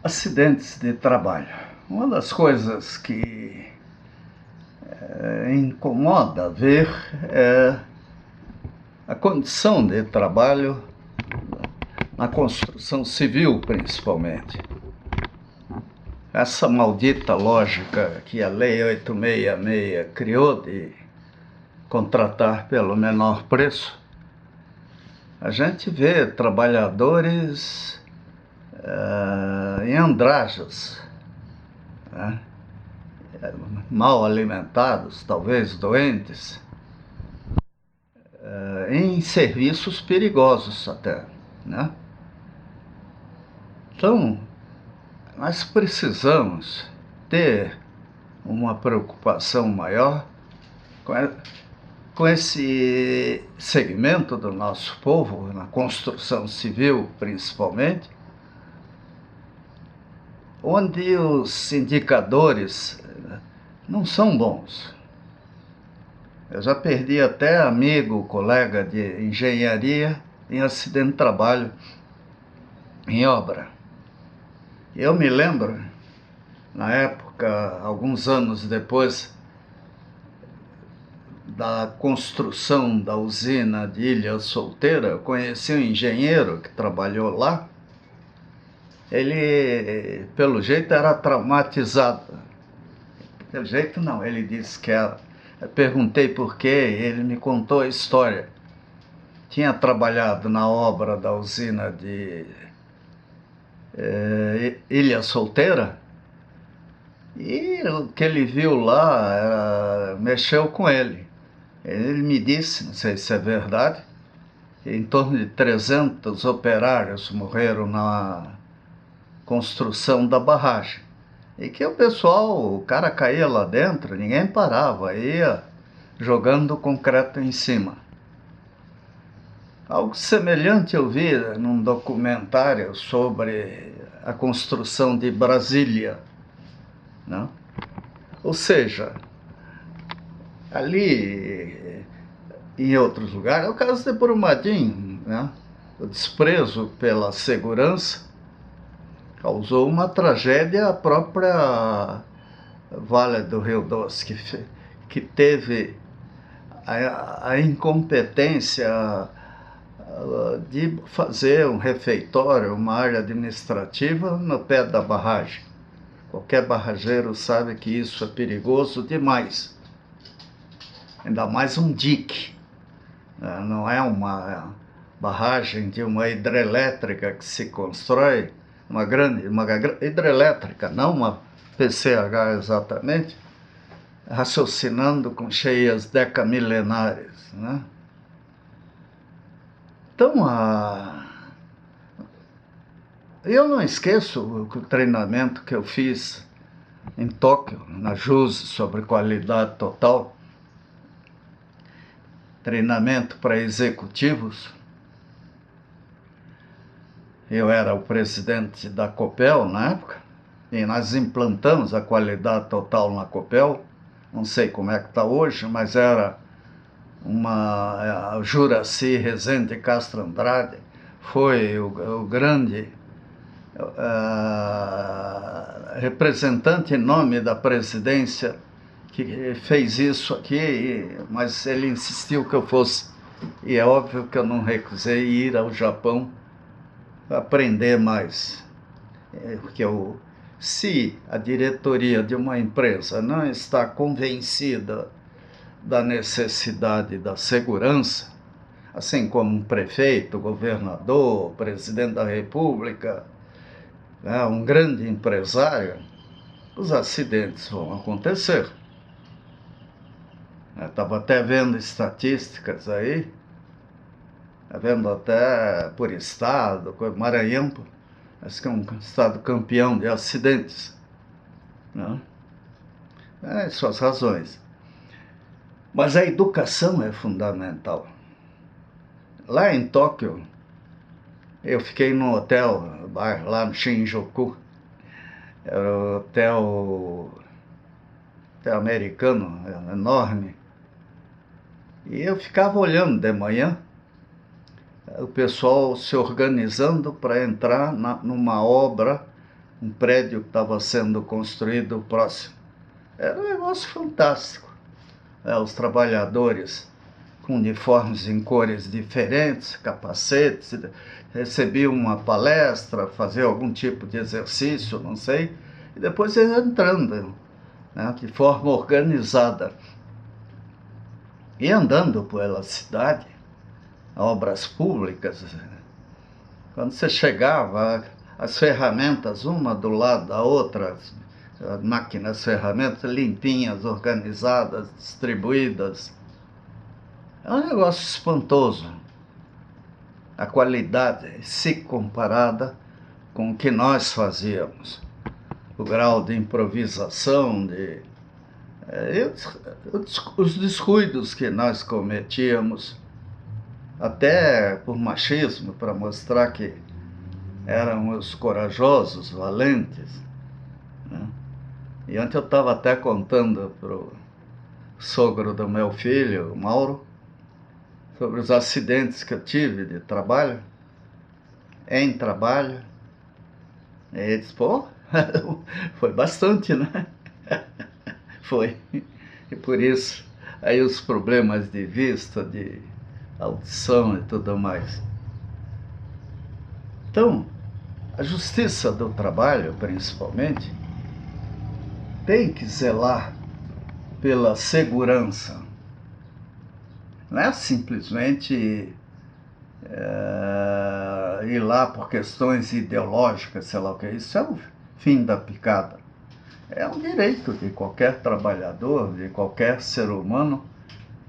Acidentes de trabalho. Uma das coisas que incomoda ver é a condição de trabalho na construção civil, principalmente. Essa maldita lógica que a Lei 866 criou de contratar pelo menor preço, a gente vê trabalhadores em andrajos, né? Mal alimentados, talvez doentes, em serviços perigosos até, né? Então, nós precisamos ter uma preocupação maior com esse segmento do nosso povo, na construção civil principalmente, onde os indicadores não são bons. Eu já perdi até amigo, colega de engenharia em acidente de trabalho, em obra. Eu me lembro, na época, alguns anos depois da construção da usina de Ilha Solteira, eu conheci um engenheiro que trabalhou lá. Ele, pelo jeito, era traumatizado. Pelo jeito não, ele disse que era. Eu perguntei por quê, ele me contou a história. Tinha trabalhado na obra da usina de Ilha Solteira, e o que ele viu lá mexeu com ele. Ele me disse, não sei se é verdade, que em torno de 300 operários morreram na construção da barragem. E que o cara caía lá dentro, ninguém parava, ia jogando concreto em cima. Algo semelhante eu vi num documentário sobre a construção de Brasília, né? Ou seja, ali em outros lugares, é o caso de Brumadinho, né? O desprezo pela segurança causou uma tragédia. A própria Vale do Rio Doce, que teve a incompetência de fazer um refeitório, uma área administrativa no pé da barragem. Qualquer barrageiro sabe que isso é perigoso demais. Ainda mais um dique. Não é uma barragem de uma hidrelétrica que se constrói, uma hidrelétrica, não uma PCH exatamente, raciocinando com cheias decamilenares, né? Então, eu não esqueço o treinamento que eu fiz em Tóquio, na JUSE, sobre qualidade total, treinamento para executivos. Eu era o presidente da Copel na época, e nós implantamos a qualidade total na Copel. Não sei como é que está hoje, mas era a Juraci Rezende Castro Andrade, foi o grande representante em nome da presidência que fez isso aqui, mas ele insistiu que eu fosse. E é óbvio que eu não recusei ir ao Japão aprender mais. Porque se a diretoria de uma empresa não está convencida da necessidade da segurança, assim como um prefeito, governador, presidente da República, um grande empresário, os acidentes vão acontecer. Eu estava até vendo estatísticas aí, vendo até por estado, Maranhão, acho que é um estado campeão de acidentes, né? Suas razões. Mas a educação é fundamental. Lá em Tóquio, eu fiquei num hotel, lá no Shinjuku, era um hotel americano, enorme. E eu ficava olhando de manhã o pessoal se organizando para entrar numa obra um prédio que estava sendo construído próximo. Era um negócio fantástico. Os trabalhadores com uniformes em cores diferentes, capacetes, recebiam uma palestra, faziam algum tipo de exercício, não sei, e depois eles entrando, né, de forma organizada. E andando pela cidade, obras públicas, quando você chegava, as ferramentas, uma do lado da outra, as máquinas, ferramentas limpinhas, organizadas, distribuídas. É um negócio espantoso. A qualidade, se comparada com o que nós fazíamos. O grau de improvisação, os descuidos que nós cometíamos, até por machismo, para mostrar que éramos corajosos, valentes, né? E ontem eu estava até contando para o sogro do meu filho, o Mauro, sobre os acidentes que eu tive de trabalho, em trabalho. E ele disse, pô, foi bastante, né? Foi. E por isso, aí os problemas de vista, de audição e tudo mais. Então, a justiça do trabalho, principalmente, tem que zelar pela segurança. Não é simplesmente ir lá por questões ideológicas, sei lá o que. Isso é o fim da picada. É um direito de qualquer trabalhador, de qualquer ser humano,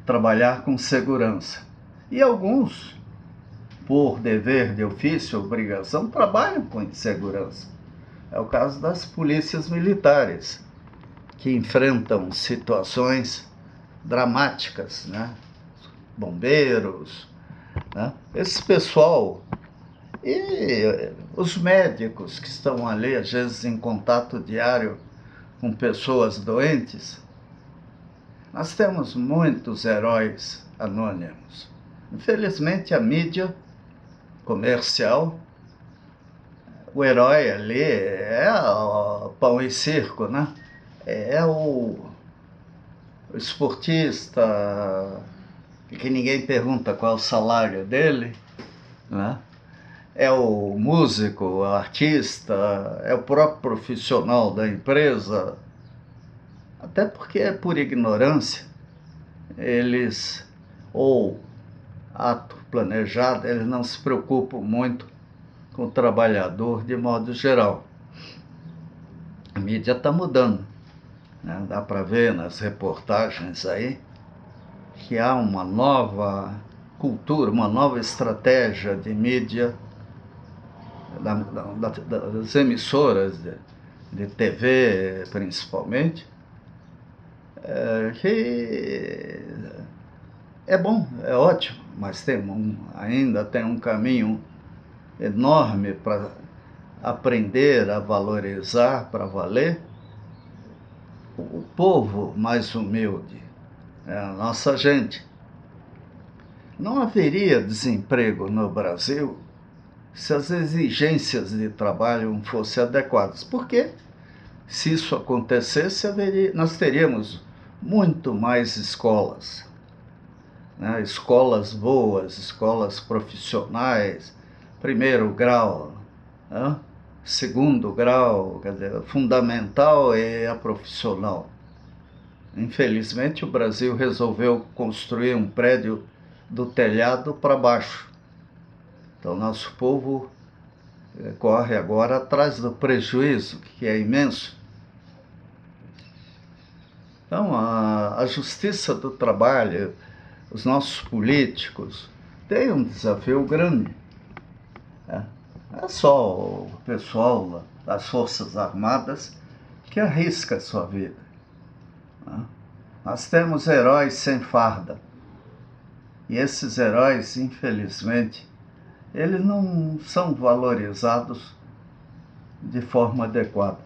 trabalhar com segurança. E alguns, por dever de ofício, obrigação, trabalham com insegurança. É o caso das polícias militares, que enfrentam situações dramáticas, né? Bombeiros, né? Esse pessoal e os médicos que estão ali, às vezes em contato diário com pessoas doentes. Nós temos muitos heróis anônimos. Infelizmente, a mídia comercial, o herói ali é o pão e circo, né? É o esportista que ninguém pergunta qual é o salário dele, né? É o músico, o artista, é o próprio profissional da empresa. Até porque é por ignorância, eles, ou ato planejado, eles não se preocupam muito com o trabalhador de modo geral. A mídia está mudando, né? Dá para ver nas reportagens aí que há uma nova cultura, uma nova estratégia de mídia das emissoras de TV, principalmente, que é bom, é ótimo, mas ainda tem um caminho enorme para aprender a valorizar, para valer o povo mais humilde, a nossa gente. Não haveria desemprego no Brasil se as exigências de trabalho não fossem adequadas. Porque, se isso acontecesse, nós teríamos muito mais escolas, né? Escolas boas, escolas profissionais, primeiro grau, né? Segundo grau, quer dizer, fundamental e a profissional. Infelizmente, o Brasil resolveu construir um prédio do telhado para baixo. Então, nosso povo corre agora atrás do prejuízo, que é imenso. Então, a justiça do trabalho, os nossos políticos, têm um desafio grande. Não é só o pessoal das Forças Armadas que arrisca a sua vida. Nós temos heróis sem farda. E esses heróis, infelizmente, eles não são valorizados de forma adequada.